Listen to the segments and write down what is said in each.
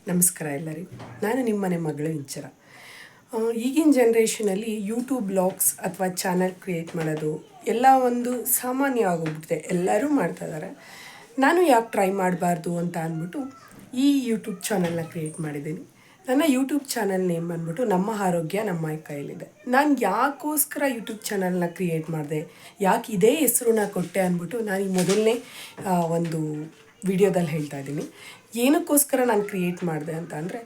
ನಮಸ್ಕಾರ ಎಲ್ಲರಿಗೂ. ನಾನು ನಿಮ್ಮ ಮನೆ ಮಗಳು ಇಂಚರ. ಈಗಿನ ಜನ್ರೇಷನಲ್ಲಿ ಯೂಟ್ಯೂಬ್ ಬ್ಲಾಗ್ಸ್ ಅಥವಾ ಚಾನಲ್ ಕ್ರಿಯೇಟ್ ಮಾಡೋದು ಎಲ್ಲ ಒಂದು ಸಾಮಾನ್ಯ ಆಗೋಗ್ಬಿಟ್ಟಿದೆ. ಎಲ್ಲರೂ ಮಾಡ್ತಾಯಿದ್ದಾರೆ. ನಾನು ಯಾಕೆ ಟ್ರೈ ಮಾಡಬಾರ್ದು ಅಂತ ಅಂದ್ಬಿಟ್ಟು ಈ ಯೂಟ್ಯೂಬ್ ಚಾನಲ್ನ ಕ್ರಿಯೇಟ್ ಮಾಡಿದ್ದೀನಿ. ನನ್ನ ಯೂಟ್ಯೂಬ್ ಚಾನಲ್ ನೇಮ್ ಬಂದ್ಬಿಟ್ಟು ನಮ್ಮ ಆರೋಗ್ಯ ನಮ್ಮ ಕೈಯಲ್ಲಿದೆ. ನಾನು ಯಾಕೋಸ್ಕರ ಯೂಟ್ಯೂಬ್ ಚಾನಲ್ನ ಕ್ರಿಯೇಟ್ ಮಾಡಿದೆ, ಯಾಕೆ ಇದೇ ಹೆಸರನ್ನ ಕೊಟ್ಟೆ ಅಂದ್ಬಿಟ್ಟು ನಾನು ಈ ಮೊದಲನೇ ಒಂದು ವಿಡಿಯೋದಲ್ಲಿ ಹೇಳ್ತಾ ಇದ್ದೀನಿ. ಏನಕ್ಕೋಸ್ಕರ ನಾನು ಕ್ರಿಯೇಟ್ ಮಾಡಿದೆ ಅಂತ ಅಂದರೆ,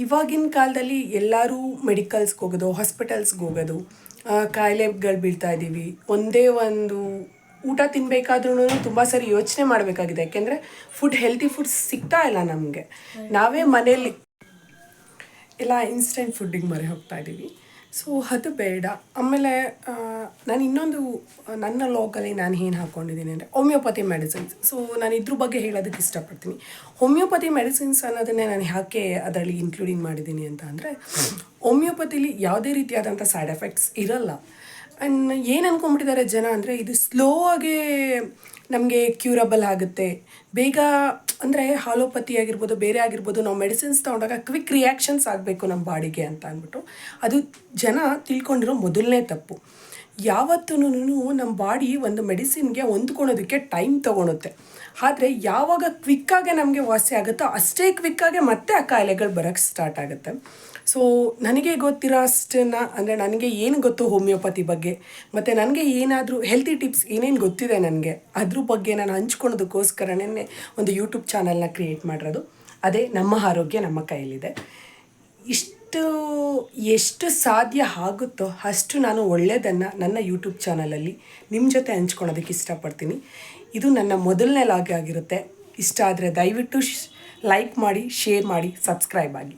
ಇವಾಗಿನ ಕಾಲದಲ್ಲಿ ಎಲ್ಲರೂ ಮೆಡಿಕಲ್ಸ್ಗೆ ಹೋಗೋದು, ಹಾಸ್ಪಿಟಲ್ಸ್ಗೆ ಹೋಗೋದು, ಕಾಯಿಲೆಗಳು ಬೀಳ್ತಾ ಇದ್ದೀವಿ. ಒಂದೇ ಒಂದು ಊಟ ತಿನ್ನಬೇಕಾದ್ರೂ ತುಂಬ ಸರಿ ಯೋಚನೆ ಮಾಡಬೇಕಾಗಿದೆ. ಯಾಕೆಂದರೆ ಹೆಲ್ತಿ ಫುಡ್ಸ್ ಸಿಗ್ತಾ ಇಲ್ಲ ನಮಗೆ. ನಾವೇ ಮನೇಲಿ ಎಲ್ಲ ಇನ್ಸ್ಟೆಂಟ್ ಫುಡ್ಡಿಗೆ ಮೊರೆ ಹೋಗ್ತಾ ಇದ್ದೀವಿ. ಸೊ ಅದು ಬೇಡ. ಆಮೇಲೆ ನಾನು ಇನ್ನೊಂದು ನನ್ನ ಲಾಗಲ್ಲಿ ನಾನು ಏನು ಹಾಕ್ಕೊಂಡಿದ್ದೀನಿ ಅಂದರೆ ಹೋಮಿಯೋಪತಿ ಮೆಡಿಸಿನ್ಸ್. ಸೊ ನಾನು ಇದ್ರ ಬಗ್ಗೆ ಹೇಳೋದಕ್ಕೆ ಇಷ್ಟಪಡ್ತೀನಿ. ಹೋಮಿಯೋಪತಿ ಮೆಡಿಸಿನ್ಸ್ ಅನ್ನೋದನ್ನೇ ನಾನು ಯಾಕೆ ಅದರಲ್ಲಿ ಇನ್ಕ್ಲೂಡಿಂಗ್ ಮಾಡಿದ್ದೀನಿ ಅಂತ ಅಂದರೆ, ಹೋಮಿಯೋಪತಿಲಿ ಯಾವುದೇ ರೀತಿಯಾದಂಥ ಸೈಡ್ ಎಫೆಕ್ಟ್ಸ್ ಇರಲ್ಲ. ಆ್ಯಂಡ್ ಏನು ಅಂದ್ಕೊಂಡ್ಬಿಟ್ಟಿದ್ದಾರೆ ಜನ ಅಂದರೆ, ಇದು ಸ್ಲೋ ಆಗಿ ನಮಗೆ ಕ್ಯೂರಬಲ್ ಆಗುತ್ತೆ ಬೇಗ. ಅಂದರೆ ಹಾಲೋಪತಿ ಆಗಿರ್ಬೋದು, ಬೇರೆ ಆಗಿರ್ಬೋದು, ನಾವು ಮೆಡಿಸಿನ್ಸ್ ತೊಗೊಂಡಾಗ ಕ್ವಿಕ್ ರಿಯಾಕ್ಷನ್ಸ್ ಆಗಬೇಕು ನಮ್ಮ ಬಾಡಿಗೆ ಅಂತ ಅಂದ್ಬಿಟ್ಟು ಅದು ಜನ ತಿಳ್ಕೊಂಡಿರೋ ಮೊದಲನೇ ತಪ್ಪು. ಯಾವತ್ತೂ ನಮ್ಮ ಬಾಡಿ ಒಂದು ಮೆಡಿಸಿನ್ಗೆ ಹೊಂದ್ಕೊಳೋದಕ್ಕೆ ಟೈಮ್ ತೊಗೊಳುತ್ತೆ. ಆದರೆ ಯಾವಾಗ ಕ್ವಿಕ್ಕಾಗೆ ನಮಗೆ ವಾಸಿ ಆಗುತ್ತೋ ಅಷ್ಟೇ ಕ್ವಿಕ್ಕಾಗೆ ಮತ್ತೆ ಆ ಕಾಯಿಲೆಗಳು ಬರೋಕ್ಕೆ ಸ್ಟಾರ್ಟ್ ಆಗುತ್ತೆ. ಸೊ ನನಗೆ ಗೊತ್ತಿರೋ ಅಷ್ಟನ್ನು, ಅಂದರೆ ನನಗೆ ಏನು ಗೊತ್ತು ಹೋಮಿಯೋಪತಿ ಬಗ್ಗೆ, ಮತ್ತು ನನಗೆ ಏನಾದರೂ ಹೆಲ್ತಿ ಟಿಪ್ಸ್ ಏನೇನು ಗೊತ್ತಿದೆ ನನಗೆ ಅದ್ರ ಬಗ್ಗೆ ನಾನು ಹಂಚ್ಕೊಳೋದಕ್ಕೋಸ್ಕರನೇ ಒಂದು ಯೂಟ್ಯೂಬ್ ಚಾನಲ್ನ ಕ್ರಿಯೇಟ್ ಮಾಡಿರೋದು. ಅದೇ ನಮ್ಮ ಆರೋಗ್ಯ ನಮ್ಮ ಕೈಯಲ್ಲಿದೆ. ಎಷ್ಟು ಸಾಧ್ಯ ಆಗುತ್ತೋ ಅಷ್ಟು ನಾನು ಒಳ್ಳೆಯದನ್ನು ನನ್ನ ಯೂಟ್ಯೂಬ್ ಚಾನಲಲ್ಲಿ ನಿಮ್ಮ ಜೊತೆ ಹಂಚ್ಕೊಳೋದಕ್ಕೆ ಇಷ್ಟಪಡ್ತೀನಿ. ಇದು ನನ್ನ ಮೊದಲನೇ ಲಾಗ್ ಆಗಿರುತ್ತೆ. ಇಷ್ಟ ಆದರೆ ದಯವಿಟ್ಟು ಲೈಕ್ ಮಾಡಿ, ಶೇರ್ ಮಾಡಿ, ಸಬ್ಸ್ಕ್ರೈಬ್ ಆಗಿ.